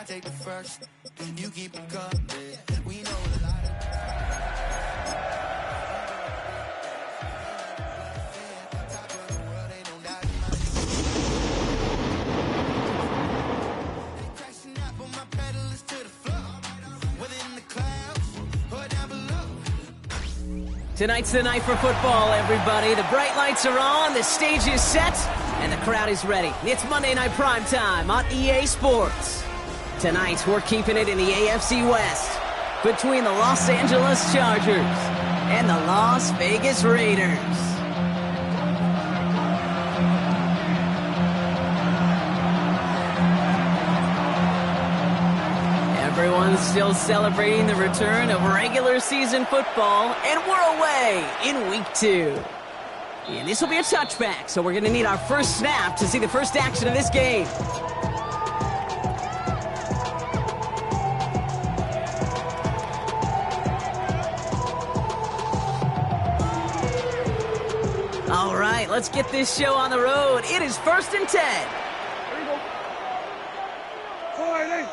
take the first, you keep it coming. We know a lot of top of the world, ain't no doubt in my they crashing out, but my pedal is to the floor. Whether in the clouds or down below. Tonight's the night for football, everybody. The bright lights are on, the stage is set, and the crowd is ready. It's Monday Night Primetime on EA Sports. Tonight, we're keeping it in the AFC West between the Los Angeles Chargers and the Las Vegas Raiders. Everyone's still celebrating the return of regular season football, and we're away in week 2. And this will be a touchback, so we're going to need our first snap to see the first action of this game. All right, let's get this show on the road. It is 1st and 10. There you go. All right, hey.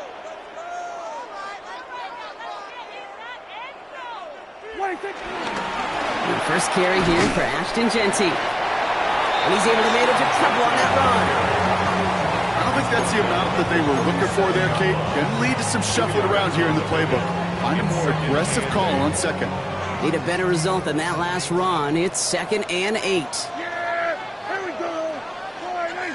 The first carry here for Ashton Genty. And he's able to manage a trouble on that run. I don't think that's the amount that they were looking for there, Kate. Can lead to some shuffling around here in the playbook. Find a more aggressive call on second. Need a better result than that last run. It's 2nd and 8. Yeah, here we go. All right, hey.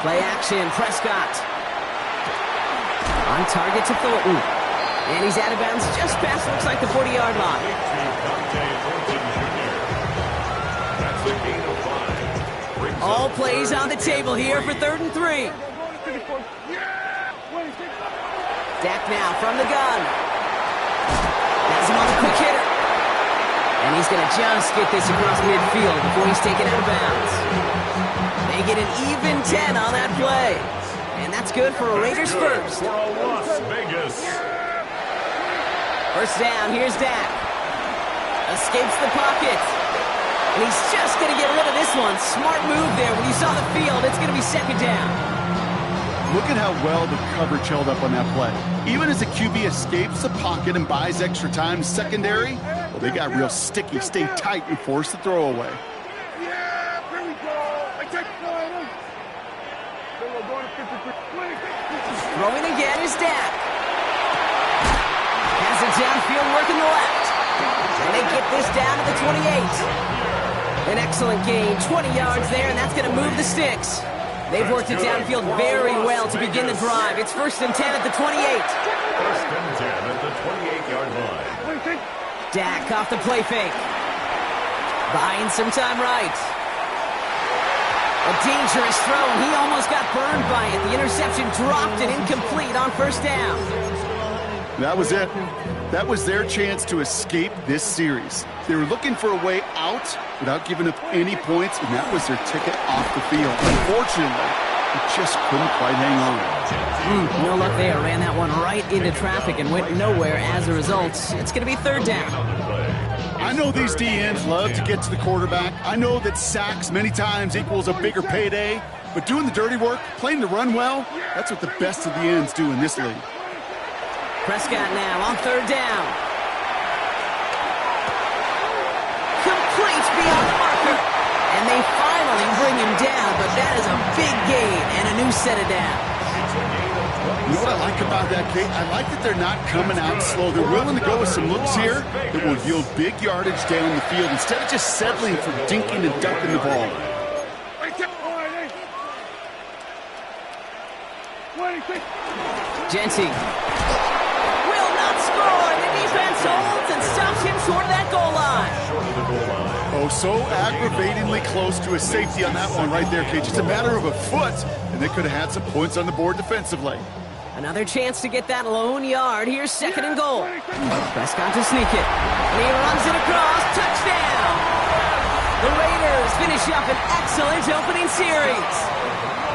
Play action, Prescott. On target to Thornton. And he's out of bounds just past, looks like, the 40-yard line. All plays on the table here for 3rd and 3. Dak now from the gun. Has him on the quick hitter. And he's going to just get this across midfield before he's taken out of bounds. They get an even 10 on that play. And that's good for a Raiders first. Las Vegas. First down, here's Dak. Escapes the pocket. And he's just going to get rid of this one. Smart move there. When you saw the field, it's going to be 2nd down. Look at how well the coverage held up on that play. Even as the QB escapes the pocket and buys extra time in secondary, well, they got real sticky, stay tight, and force the throw away. Yeah, here we go. Throwing again is Dak. Has it downfield, working the left. And they get this down to the 28. An excellent gain, 20 yards there, and that's going to move the sticks. They've worked it downfield very well to begin the drive. It's 1st and 10 at the 28. 1st and 10 at the 28-yard line. Dak off the play fake. Buying some time right. A dangerous throw, and he almost got burned by it. The interception dropped and incomplete on 1st down. That was it. That was their chance to escape this series. They were looking for a way out without giving up any points, and that was their ticket off the field. Unfortunately, they just couldn't quite hang on. No luck there. Ran that one right into traffic and went nowhere as a result. It's going to be 3rd down. I know these DNs love to get to the quarterback. I know that sacks many times equals a bigger payday, but doing the dirty work, playing the run well, that's what the best of the ends do in this league. Prescott now on 3rd down. Complete beyond the marker. And they finally bring him down, but that is a big gain and a new set of downs. You know what I like about that, Kate? I like that they're not coming out slow. They're willing to go with some looks here that will yield big yardage down the field instead of just settling for dinking and dunking the ball. Genty will not score. The defense holds and stops him short of that goal line. Oh, so aggravatingly close to a safety on that one right there, Kate. Just a matter of a foot, and they could have had some points on the board defensively. Another chance to get that lone yard. Here's 2nd and goal. Prescott to sneak it. And he runs it across. Touchdown! The Raiders finish up an excellent opening series.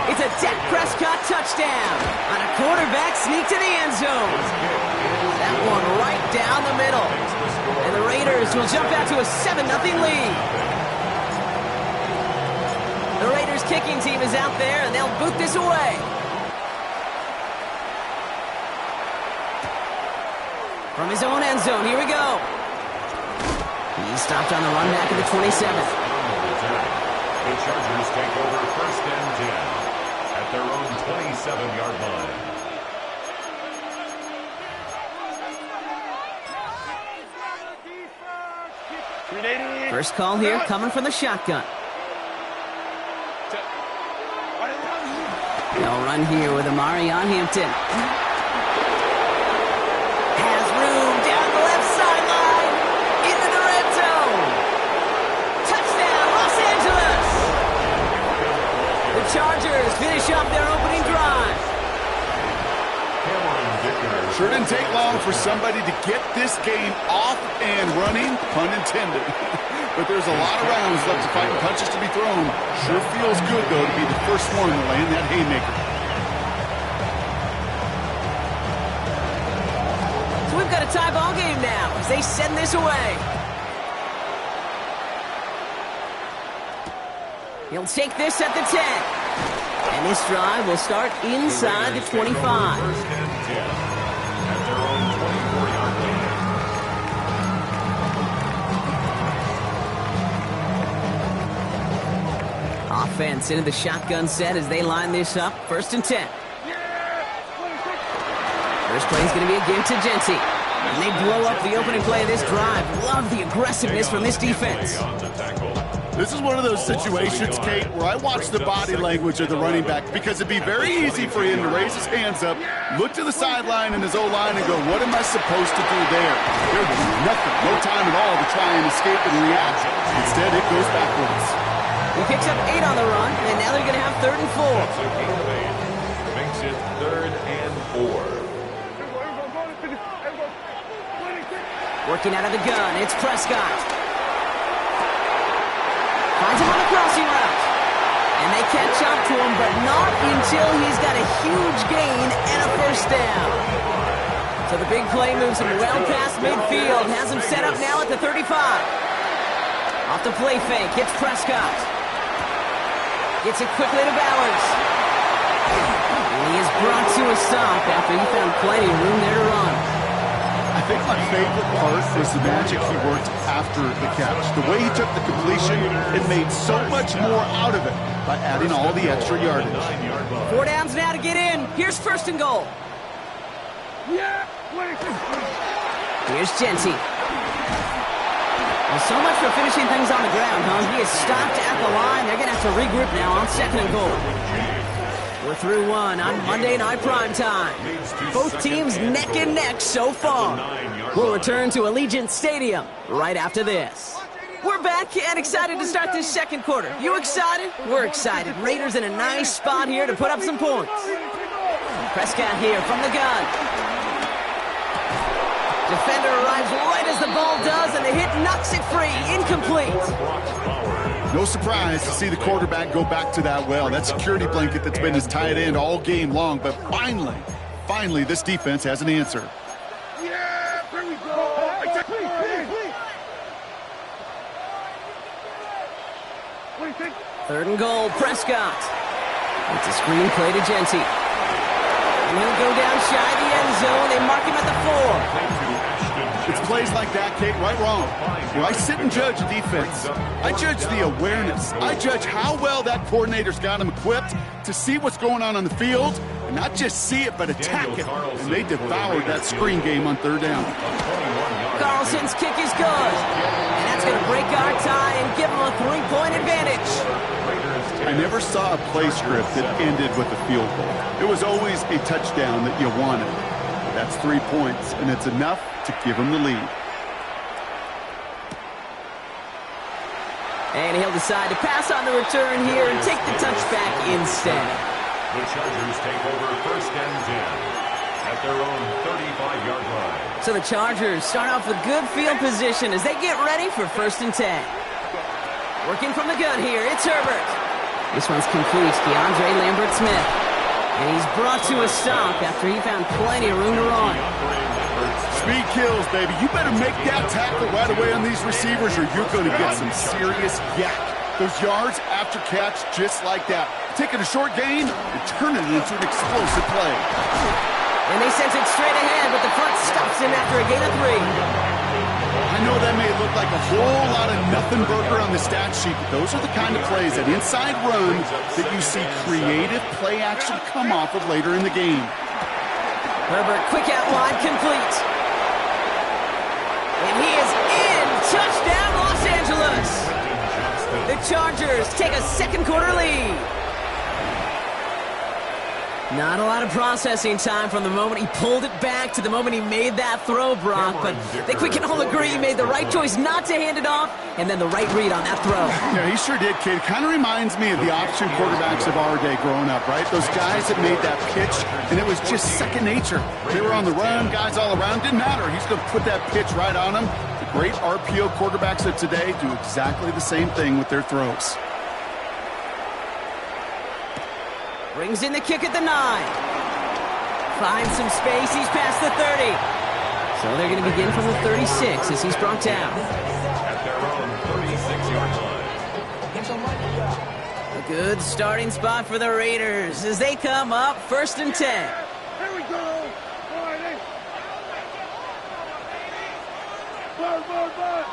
It's a Dak Prescott touchdown on a quarterback sneak to the end zone. That one right down the middle. And the Raiders will jump out to a 7-0 lead. kicking team is out there, and they'll boot this away. From his own end zone, here we go. He's stopped on the run back at the 27. The Chargers take over 1st and 10 at their own 27-yard line. First call here coming from the shotgun. They'll run here with Amari on Hampton. Has room down the left sideline. Into the red zone. Touchdown, Los Angeles. The Chargers finish up their opening drive. Sure didn't take long for somebody to get this game off and running, pun intended. But there's a lot of rounds left to fight and punches to be thrown. Sure feels good, though, to be the first one to land that haymaker. So we've got a tie ball game now as they send this away. He'll take this at the 10. And this drive will start inside the 25. 1st and 10 at their own 24-yard line. Offense into the shotgun set as they line this up. 1st and 10. First play is going to be a give to Genty. And they blow up the opening play of this drive. Love the aggressiveness from this defense. This is one of those situations, Kate, where I watch the body language of the running back because it'd be very easy for him to raise his hands up, look to the sideline and his O-line and go, what am I supposed to do there? There'd be nothing, no time at all to try and escape and react. Instead, it goes backwards. He picks up 8 on the run, and now they're going to have 3rd and 4. That's a gain of 8. Makes it 3rd and 4. Working out of the gun, it's Prescott. Finds him on the crossing route. And they catch up to him, but not until he's got a huge gain and a 1st down. So the big play moves him well past midfield, has him set up now at the 35. Off the play fake, hits Prescott. Gets it quickly to Bowers. And he is brought to a stop after he found plenty of room there to run. I think my favorite part was the magic he worked after the catch. The way he took the completion and made so much more out of it by adding all the extra yardage. 4 downs now to get in. Here's 1st and goal. Here's Genty. Well, so much for finishing things on the ground, huh? He is stopped at the line. They're going to have to regroup now on 2nd and goal. We're through one on Monday Night Primetime. Both teams neck and neck so far. We'll return to Allegiant Stadium right after this. We're back and excited to start this 2nd quarter. You excited? We're excited. Raiders in a nice spot here to put up some points. Prescott here from the gun. Defender arrives right as the ball does, and the hit knocks it free. Incomplete. No surprise to see the quarterback go back to that well. That security blanket that's been his tight end all game long. But finally, this defense has an answer. Yeah, there we go. 3rd and goal, Prescott. It's a screen play to Genty. And he'll go down shy of the end zone. They mark him at the 4. It's plays like that, Kate, right wrong. When I sit and judge a defense, I judge the awareness. I judge how well that coordinator's got him equipped to see what's going on the field, and not just see it, but attack it. And they devoured that screen game on 3rd down. Carlson's kick is good. And that's going to break our tie and give them a 3-point advantage. I never saw a play script that ended with a field goal. It was always a touchdown that you wanted. That's 3 points, and it's enough to give him the lead. And he'll decide to pass on the return here and take the touchback instead. The Chargers take over 1st and 10 at their own 35-yard line. So the Chargers start off with good field position as they get ready for 1st and 10. Working from the gun here, it's Herbert. This one's complete, DeAndre Lambert-Smith. And he's brought to a stop after he found plenty of room to run. Speed kills, baby. You better make that tackle right away on these receivers or you're going to get some serious yak. Those yards after catch just like that. Taking a short gain and turning it into an explosive play. And they sent it straight ahead, but the front stops him after a gain of 3. I know that may look like a whole lot of nothing burger on the stat sheet, but those are the kind of plays, that inside run, that you see creative play action come off of later in the game. Herbert, quick out wide, complete. And he is in. Touchdown, Los Angeles. The Chargers take a second quarter lead. Not a lot of processing time from the moment he pulled it back to the moment he made that throw, Brock. But I think we can all agree he made the right choice not to hand it off, and then the right read on that throw. Yeah, he sure did, kid. Kind of reminds me of the option quarterbacks of our day growing up, right? Those guys that made that pitch, and it was just second nature. They were on the run, guys all around. Didn't matter. He's going to put that pitch right on them. The great RPO quarterbacks of today do exactly the same thing with their throws. Brings in the kick at the 9. Finds some space. He's past the 30. So they're going to begin from the 36 as he's brought down. At their own 36-yard line. A good starting spot for the Raiders as they come up 1st and 10. Here we go. All right, Bird.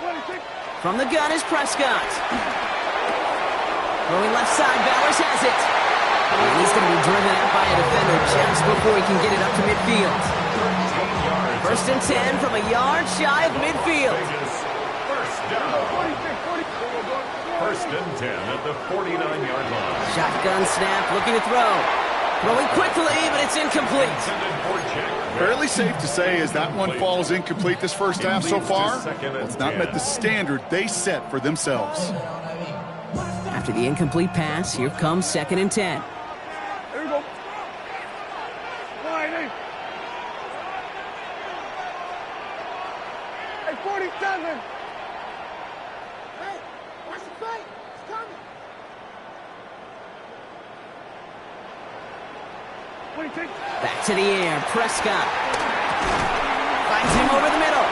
26. From the gun is Prescott. Throwing left side, Bowers has it. And he's going to be driven out by a defender just before he can get it up to midfield. 1st and 10 from a yard shy of midfield. First down. 1st and 10 at the 49-yard line. Shotgun snap, looking to throw. Throwing quickly, but it's incomplete. Fairly safe to say as that one falls incomplete this first half so far. Well, it's not met the standard they set for themselves. After the incomplete pass, here comes 2nd and 10. Here we go. Wide, hey. Hey, 47. Hey, watch the fight. It's coming. 26. Back to the air, Prescott. Finds him over the middle.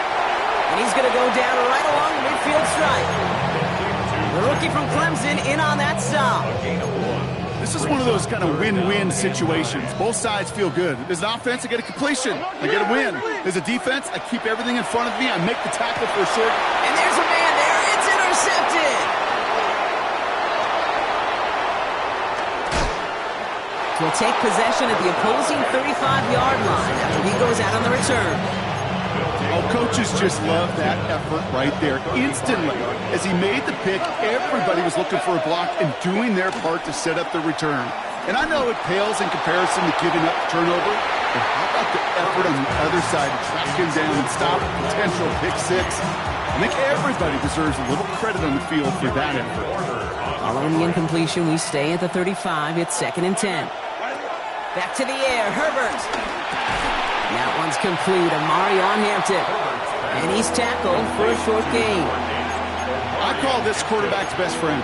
And he's going to go down right along the midfield stripe. The rookie from Clemson in on that stop. This is one of those kind of win-win situations. Both sides feel good. As an offense, I get a completion. I get a win. As a defense, I keep everything in front of me. I make the tackle for a short. And there's a man there. It's intercepted. He'll take possession at the opposing 35-yard line after he goes out on the return. Oh, coaches just love that effort right there. Instantly, as he made the pick, everybody was looking for a block and doing their part to set up the return. And I know it pales in comparison to giving up the turnover, but how about the effort on the other side to track him down and stop a potential pick six? I think everybody deserves a little credit on the field for that effort. Following the incompletion, we stay at the 35. It's 2nd and 10. Back to the air, Herbert. That one's complete. Amari on Hampton. And he's tackled for a short gain. I call this quarterback's best friend.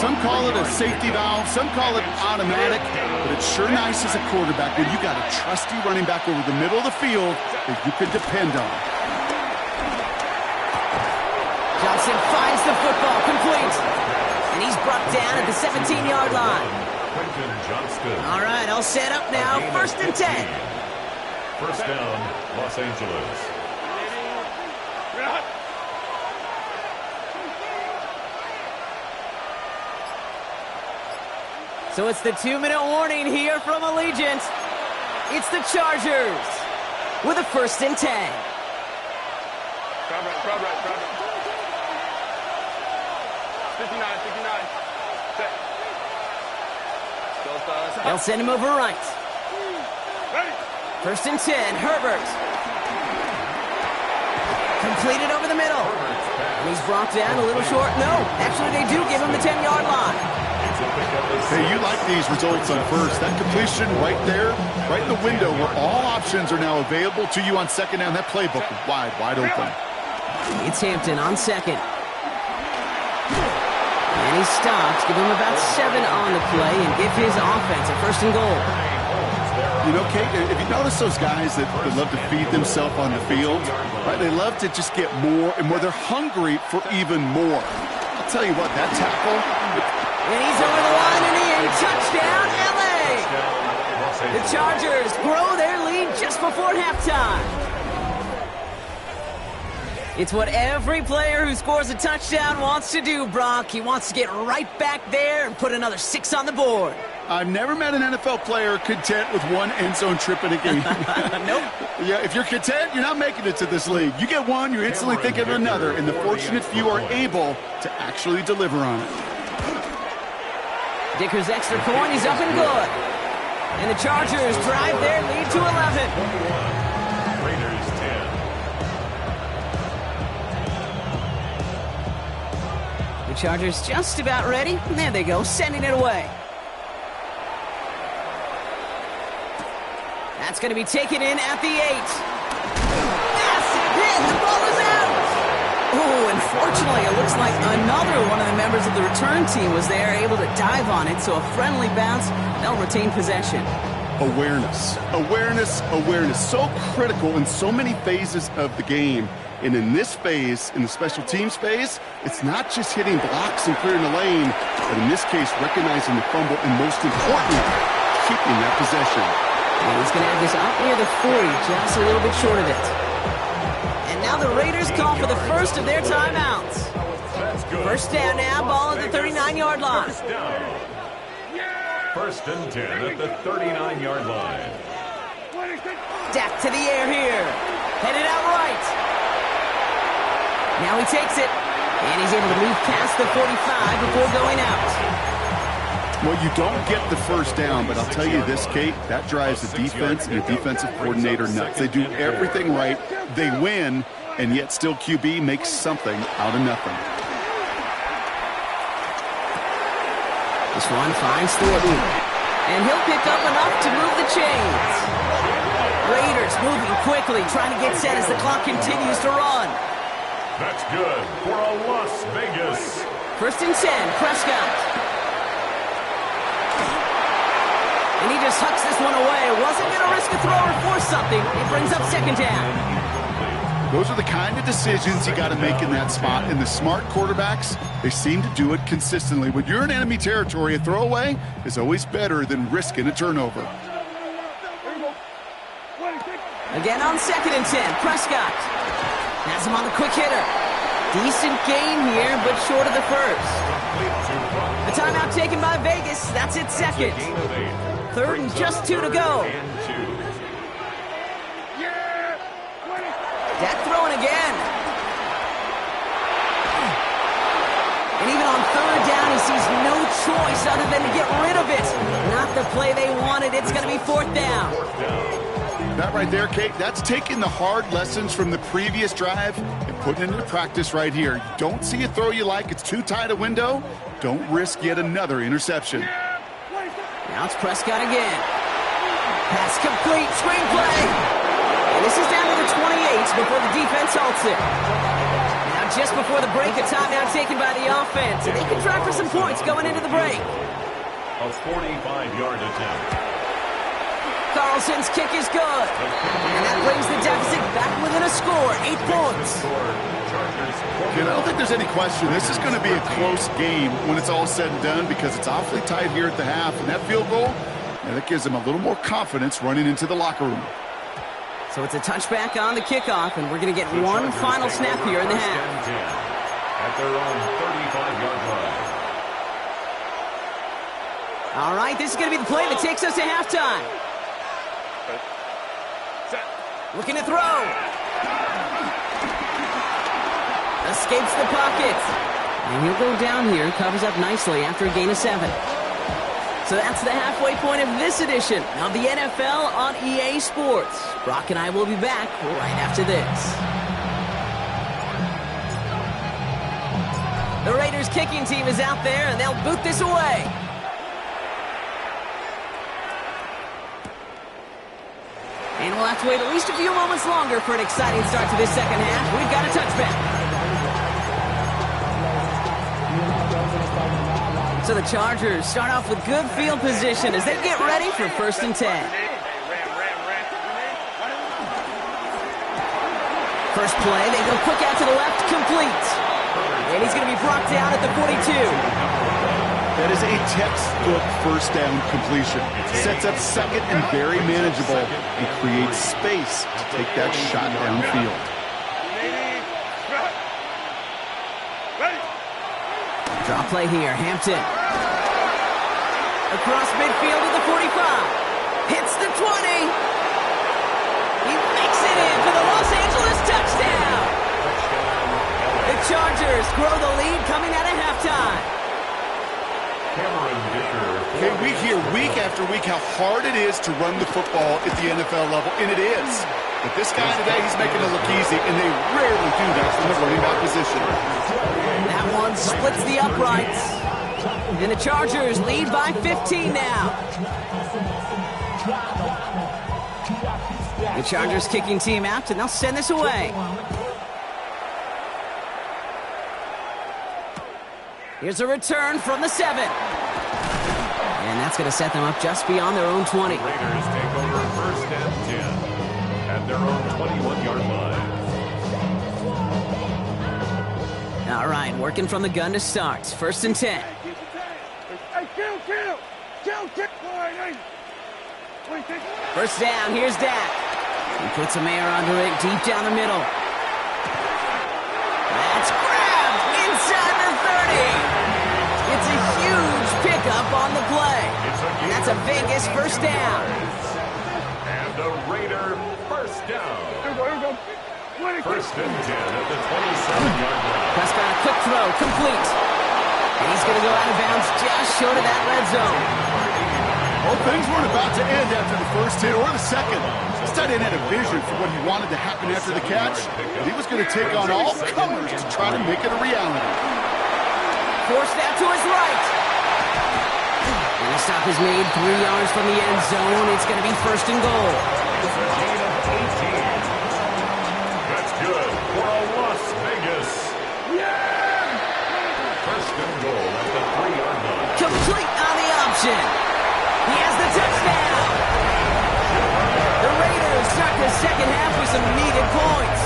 Some call it a safety valve, some call it automatic, but it's sure nice as a quarterback when you got a trusty running back over the middle of the field that you can depend on. Johnson finds the football, complete. And he's brought down at the 17-yard line. All right, all set up now. 1st and 10. First down, Los Angeles. So it's the 2-minute warning here from Allegiant. It's the Chargers with a 1st and 10. Crowd right. 59. Set. They'll send him over right. Ready. 1st and 10, Herbert. Completed over the middle. And he's brought down a little short. No, actually they do give him the 10-yard line. Hey, you like these results on first. That completion right there, right in the window where all options are now available to you on second down. That playbook is wide open. It's Hampton on second. And he stops, give him about 7 on the play, and give his offense a 1st and goal. You know, Kate, if you notice those guys that love to feed themselves on the field, right? They love to just get more and more. They're hungry for even more. I'll tell you what, that tackle... And he's over the line and in. Touchdown, LA! The Chargers grow their lead just before halftime. It's what every player who scores a touchdown wants to do, Brock. He wants to get right back there and put another 6 on the board. I've never met an NFL player content with one end zone trip in a game. Nope. Yeah, if you're content, you're not making it to this league. You get one, you instantly think of another, and the fortunate few are able to actually deliver on it. Dicker's extra point, he's up and good. And the Chargers drive their lead to 11. Raiders 10. The Chargers just about ready. There they go, sending it away. That's going to be taken in at the 8. Massive hit, the ball is out. Oh, unfortunately, it looks like another one of the members of the return team was there, able to dive on it, so a friendly bounce. They'll retain possession. Awareness, awareness, awareness. So critical in so many phases of the game. And in this phase, in the special teams phase, it's not just hitting blocks and clearing the lane, but in this case, recognizing the fumble and most importantly, keeping that possession. And he's going to have this up near the 40, just a little bit short of it. And now the Raiders call for the first of their timeouts. First down now, ball at the 39-yard line. First and 10 at the 39-yard line. Dak to the air here. Headed out right. Now he takes it. And he's able to move past the 45 before going out. Well, you don't get the first down, but I'll tell you this, Kate, that drives the defense and the defensive coordinator nuts. They do everything right, they win, and yet still QB makes something out of nothing. This one finds Thornton, and he'll pick up enough to move the chains. Raiders moving quickly, trying to get set as the clock continues to run. That's good for a Las Vegas. First and 10, Prescott. And he just hucks this one away. Wasn't going to risk a throw or force something. It brings up second down. Those are the kind of decisions you got to make in that spot. And the smart quarterbacks, they seem to do it consistently. When you're in enemy territory, a throwaway is always better than risking a turnover. Again on second and 10, Prescott. Has him on the quick hitter. Decent gain here, but short of the first. A timeout taken by Vegas. That's its second. Third and just 2 to go. Dak throwing again. And even on third down, he sees no choice other than to get rid of it. Not the play they wanted. It's going to be fourth down. That right there, Kate, that's taking the hard lessons from the previous drive and putting it into practice right here. You don't see a throw you like, it's too tight a window, don't risk yet another interception. Now it's Prescott again. Pass complete, screenplay. And this is down to the 28 before the defense halts it. Now just before the break, a timeout taken by the offense. They can try for some points going into the break. A 45-yard attempt. Carlson's kick is good. And that brings the deficit back within a score, 8 points. I don't think there's any question. This is going to be a close game when it's all said and done because it's awfully tight here at the half. And that field goal, that gives them a little more confidence running into the locker room. So it's a touchback on the kickoff, and we're going to get one final snap here in the half. At their own 35-yard line. All right, this is going to be the play that takes us to halftime. Looking to throw. Escapes the pocket. And he'll go down here, covers up nicely after a gain of 7. So that's the halfway point of this edition of the NFL on EA Sports. Brock and I will be back right after this. The Raiders kicking team is out there, and they'll boot this away. And we'll have to wait at least a few moments longer for an exciting start to this second half. We've got a touchback. So the Chargers start off with good field position as they get ready for first and 10. First play, they go quick out to the left, complete. And he's going to be brought brought down at the 42. That is a textbook first down completion. Sets up second and very manageable and creates space to take that shot downfield. Draw play here, Hampton. Across midfield to the 45. Hits the 20. He makes it in for the Los Angeles touchdown. The Chargers grow the lead coming out of halftime. Okay, we hear week after week how hard it is to run the football at the NFL level, and it is. But this guy today, he's making it look easy, and they rarely do that from the running back position. That one splits the uprights. And the Chargers lead by 15 now. The Chargers kicking team out, and they'll send this away. Here's a return from the 7. And that's going to set them up just beyond their own 20. Raiders take over first and 10 at their own 21-yard line. All right, working from the gun to start. First and 10. First down, here's Dak. He puts a Mayer under it deep down the middle. That's grabbed inside the 30. It's a huge pickup on the play. And that's a Vegas first down. And a Raider first down. First and 10 at the 27-yard line. Prescott, a quick throw, complete. And he's going to go out of bounds just short of that red zone. Well, things weren't about to end after the first hit or the second. This tight end had a vision for what he wanted to happen after the catch. He was going to take on all comers to try to make it a reality. Forced out to his right. And the stop is made 3 yards from the end zone. It's going to be first and goal. Gain of 18. That's good for a Las Vegas. First and goal at the 3-yard line. Complete on the option. He has the touchdown. The Raiders start the second half with some needed points.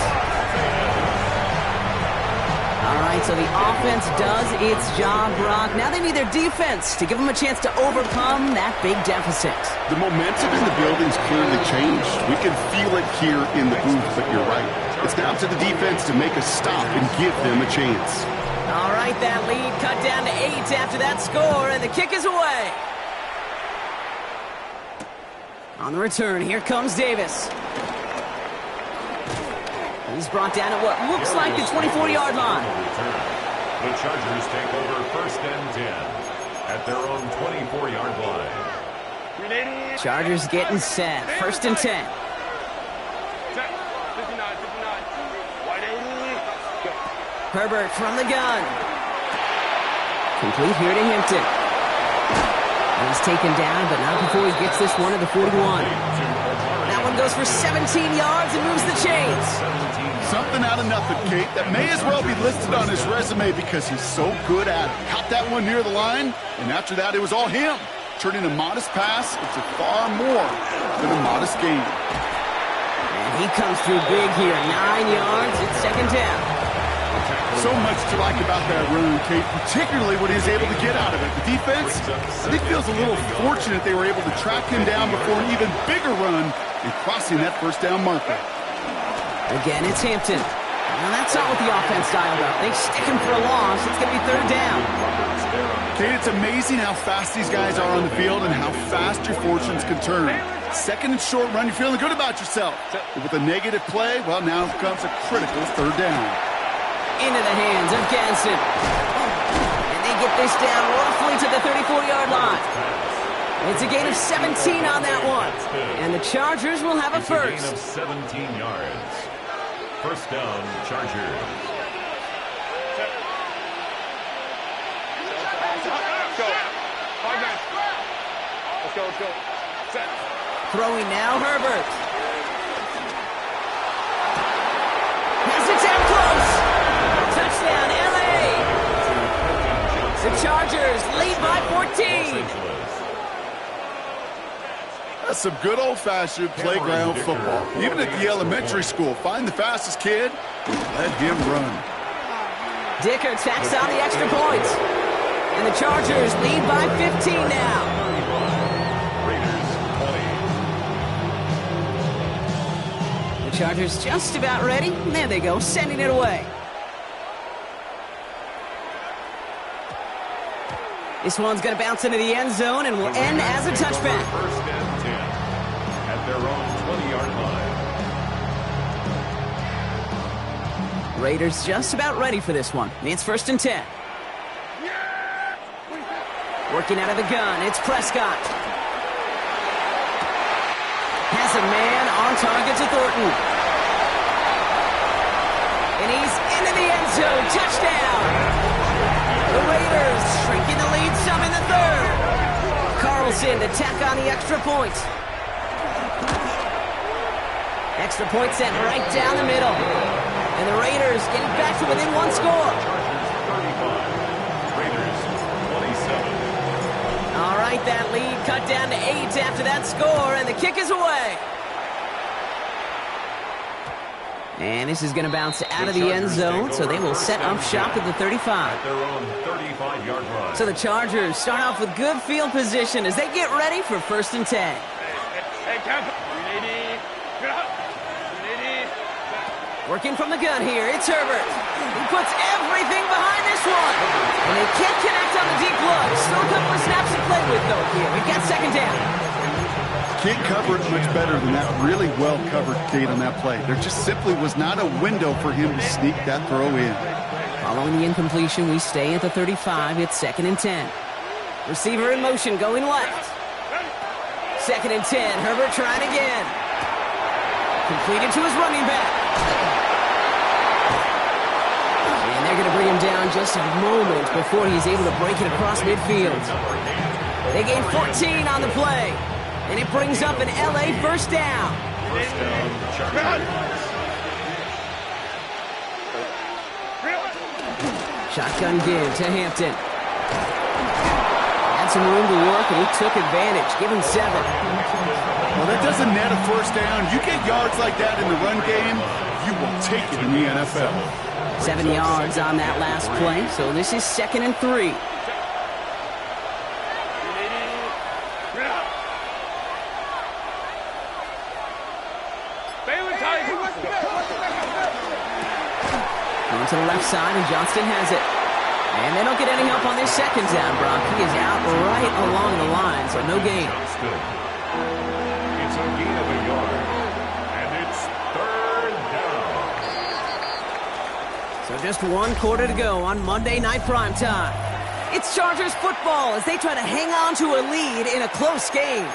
All right, so the offense does its job, Brock. Now they need their defense to give them a chance to overcome that big deficit. The momentum in the building's clearly changed. We can feel it here in the booth, but you're right. It's now to the defense to make a stop and give them a chance. All right, that lead cut down to 8 after that score, and the kick is away. On the return, here comes Davis. He's brought down at what looks like the 24-yard line. The Chargers take over first and 10 at their own 24-yard line. Chargers getting set. First and 10. Herbert from the gun. Complete here to Hampton. And he's taken down, but not before he gets this one to the 41. That one goes for 17 yards and moves the chains. Something out of nothing, Kate. That may as well be listed on his resume because he's so good at it. Caught that one near the line, and after that, it was all him. Turning a modest pass into far more than a modest gain. And he comes through big here. 9 yards. It's second down. So much to like about that run, Kate, particularly what he was able to get out of it. The defense, I think, feels a little fortunate they were able to track him down before an even bigger run and crossing that first down marker. Again, it's Hampton. Well, that's not what the offense dialed up. They stick him for a loss. It's going to be third down. Kate, it's amazing how fast these guys are on the field and how fast your fortunes can turn. Second and short run, you're feeling good about yourself. But with a negative play, well, now comes a critical third down. Into the hands of Ganson. And they get this down roughly to the 34-yard line. It's a gain of 17 on that one. And the Chargers will have a first. Gain of 17 yards. First down, Chargers. Let's go. Set. Throwing now, Herbert. Has it down close. Touchdown, L.A. The Chargers lead by 14. That's some good old-fashioned playground football. Even at the elementary school, find the fastest kid and let him run. Dicker tacks on the extra point. And the Chargers lead by 15 now. Raiders 20. The Chargers just about ready. There they go, sending it away. This one's going to bounce into the end zone and will end as a touchback. First and 10 at their own 20-yard line. Raiders just about ready for this one. It's first and 10. Working out of the gun, it's Prescott. Has a man on target to Thornton. And he's into the end zone. Touchdown! The Raiders shrinking the lead some in the third. Carlson to tack on the extra point. Extra point sent right down the middle. And the Raiders getting back to within one score. Chargers 35. Raiders 27. All right, that lead cut down to 8 after that score, and the kick is away. And this is going to bounce out of the end zone, so they will set up shop at the 35. At their own 35-yard line. So the Chargers start off with good field position as they get ready for first and 10. Hey, Captain. Working from the gun here, it's Herbert. He puts everything behind this one. And they can't connect on the deep look. Still a couple of snaps to play with, though, here. We've got second down. Can't cover it much better than that really well-covered gate on that play. There just simply was not a window for him to sneak that throw in. Following the incompletion, we stay at the 35. It's second and 10. Receiver in motion, going left. Second and 10. Herbert trying again. Completed to his running back. And they're going to bring him down just a moment before he's able to break it across midfield. They gain 14 on the play. And it brings up an LA first down. First down, Chargers. Shotgun give to Hampton. Had some room to work, and he took advantage. Give him 7. Well, that doesn't net a first down. You get yards like that in the run game, you will take it in the NFL. 7 yards on that last play, so this is second and 3. Going to the left side, and Johnston has it. And they don't get any help on this second down, Brock. He is out right along the line, so no gain. Johnston. It's a gain of a yard. And it's third down. So just 1 quarter to go on Monday Night Primetime. It's Chargers football as they try to hang on to a lead in a close game.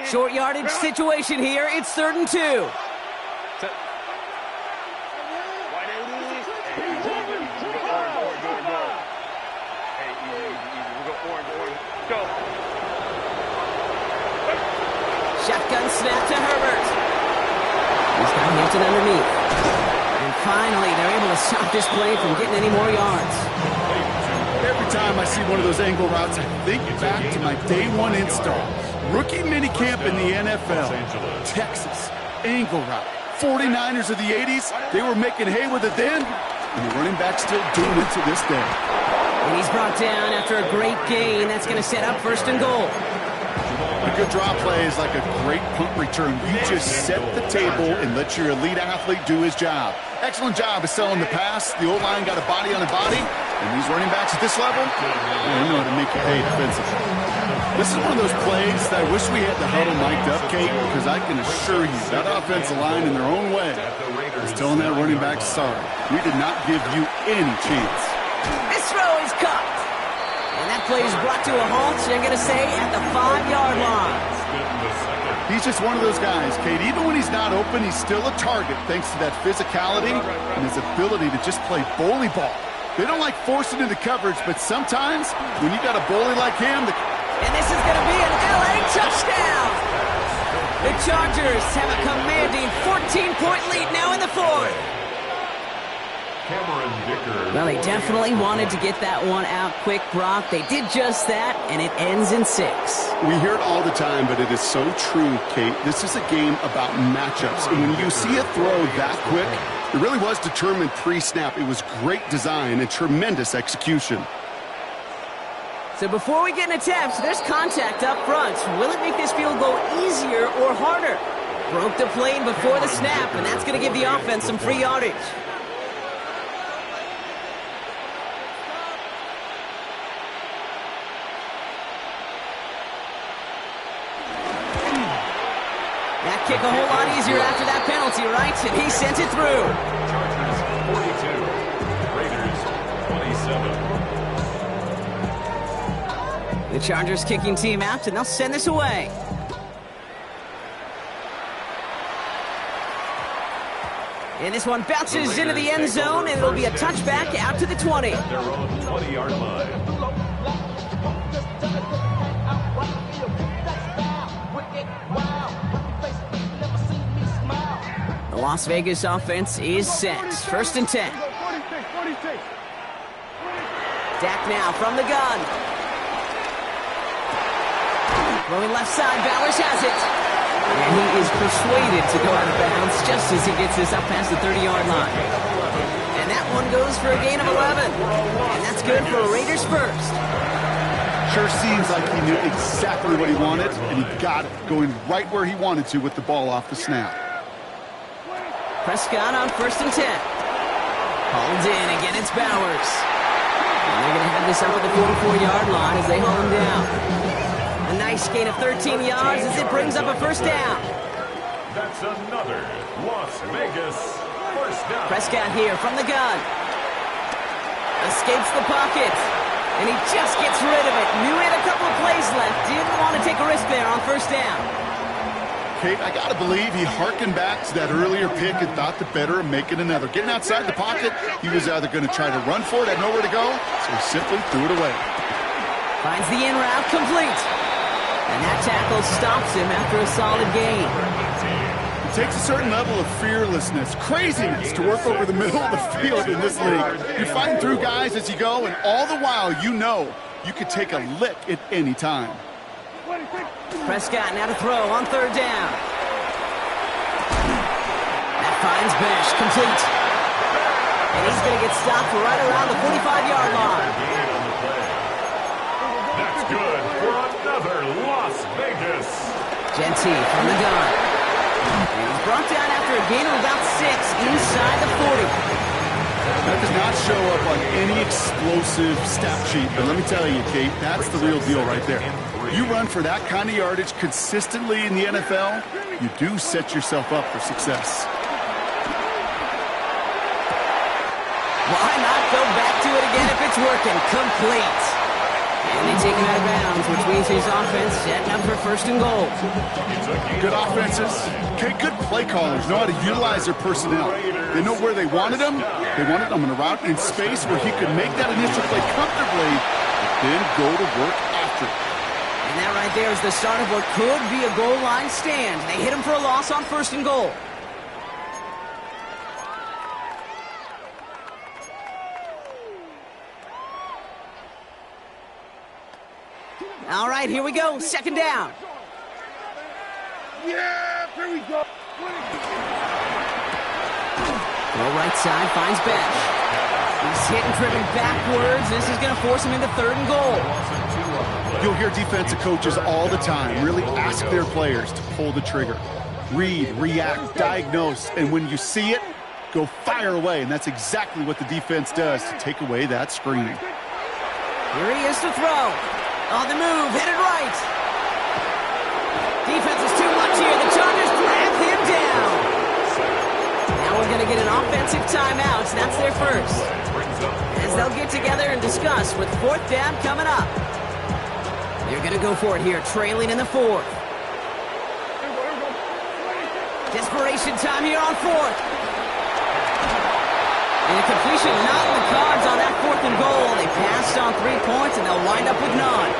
Short yardage situation here. It's third and 2. Shotgun snap to Herbert. He's got Hampton underneath. And finally, they're able to stop this play from getting any more yards. Every time I see one of those angle routes, I think back to my day 1 install. Rookie minicamp in the NFL. Texas, angle route. 49ers of the 80s, they were making hay with it then, and the running back's still doing it to this day. And he's brought down after a great gain. That's going to set up first and goal. A good draw play is like a great punt return. You just set the table and let your elite athlete do his job. Excellent job of selling the pass. The O-line got a body on a body, and these running backs at this level, they know how to make you pay defensively. This is one of those plays that I wish we had the huddle mic'd up, Kate, because I can assure you that offensive line in their own way is telling that running back, sorry, we did not give you any chance. This throw is caught. And that play is brought to a halt, so you're going to say, at the 5-yard line. He's just one of those guys, Kate. Even when he's not open, he's still a target thanks to that physicality and his ability to just play bully ball. They don't like forcing into coverage, but sometimes when you got a bully like him, and this is going to be an LA touchdown. The Chargers have a commanding 14-point lead now in the fourth. Well, they definitely wanted to get that one out quick, Brock. They did just that, and it ends in 6. We hear it all the time, but it is so true, Kate. This is a game about matchups. And when you see a throw that quick, it really was determined pre-snap. It was great design and tremendous execution. So before we get an attempt, there's contact up front. Will it make this field goal easier or harder? Broke the plane before the snap, and that's going to give the offense some free yardage. That kick a whole lot easier after that penalty, right? And he sent it through. Chargers 42, Raiders 27. The Chargers kicking team out, and they'll send this away. And this one bounces into the end zone, and it'll be a touchback out to the 20. At their own 20-yard line. The Las Vegas offense is set. 1st and 10. Dak now from the gun. Going left side, Bowers has it. And he is persuaded to go out of bounds just as he gets this up past the 30-yard line. And that one goes for a gain of 11. And that's good for a Raiders first. Sure seems like he knew exactly what he wanted, and he got it, going right where he wanted to with the ball off the snap. Prescott on 1st and 10. Hauled in. Again, it's Bowers. And they're going to have this up at the 44-yard line as they haul him down. A nice gain of 13 yards as it brings up a 1st down. That's another Las Vegas 1st down. Prescott here from the gun. Escapes the pocket. And he just gets rid of it. Knew he had a couple of plays left. Didn't want to take a risk there on 1st down. Kate, I got to believe he hearkened back to that earlier pick and thought the better of making another. Getting outside the pocket, he was either going to try to run for it, had nowhere to go, so he simply threw it away. Finds the in route complete. And that tackle stops him after a solid gain. It takes a certain level of fearlessness, craziness to work over the middle of the field in this league. You're fighting through guys as you go, and all the while you know you could take a lick at any time. Prescott now to throw on 3rd down. That finds Besh, complete. And he's going to get stopped right around the 45-yard line. That's good for another Las Vegas. Genty from the gun. And he's brought down after a gain of about 6 inside the 40. That does not show up on any explosive stat sheet, but let me tell you, Kate, that's the real deal right there. You run for that kind of yardage consistently in the NFL, you do set yourself up for success. Why not go back to it again if it's working? Complete. And they take him out of bounds, which means his offense setting up for 1st and goal. Good offenses, okay, good play callers know how to utilize their personnel. They know where they wanted them. They wanted them in a route in space where he could make that initial play comfortably, but then go to work after it. And that right there is the start of what could be a goal line stand. They hit him for a loss on 1st and goal. All right, here we go. 2nd down. Yeah, here we go. Throw right side, finds Besh. He's hit and driven backwards. This is going to force him into 3rd and goal. You'll hear defensive coaches all the time really ask their players to pull the trigger. Read, react, diagnose, and when you see it, go fire away. And that's exactly what the defense does to take away that screen. Here he is to throw. On the move, headed right. Defense is too much here. The Chargers drag him down. Now we're going to get an offensive timeout. That's their first. As they'll get together and discuss with 4th down coming up. They're going to go for it here, trailing in the 4th. Desperation time here on 4th. And a completion not in the cards on that 4th and goal. They passed on 3 points, and they'll wind up with none.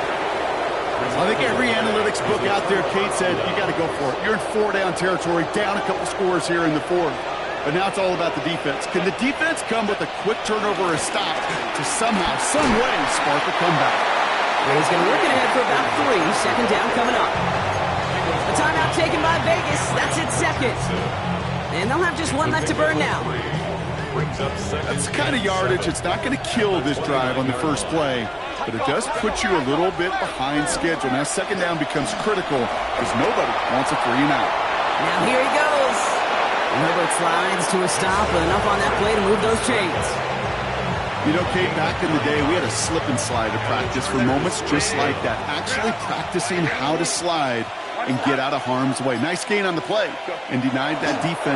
I think every analytics book out there, Kate, said you got to go for it. You're in 4-down territory, down a couple scores here in the 4th. But now it's all about the defense. Can the defense come with a quick turnover or a stop to somehow, some way, spark a comeback? And he's going to work it ahead for about 3. Second down coming up. A timeout taken by Vegas. That's its second. And they'll have just one left to burn now. That's the kind of yardage. It's not going to kill this drive on the first play, but it does put you a little bit behind schedule. Now second down becomes critical because nobody wants a 3 and out. Now here he goes. Herbert slides to a stop with enough on that play to move those chains. You know, Kate, back in the day, we had a slip and slide to practice for moments just like that. Actually practicing how to slide and get out of harm's way. Nice gain on the play and denied that defense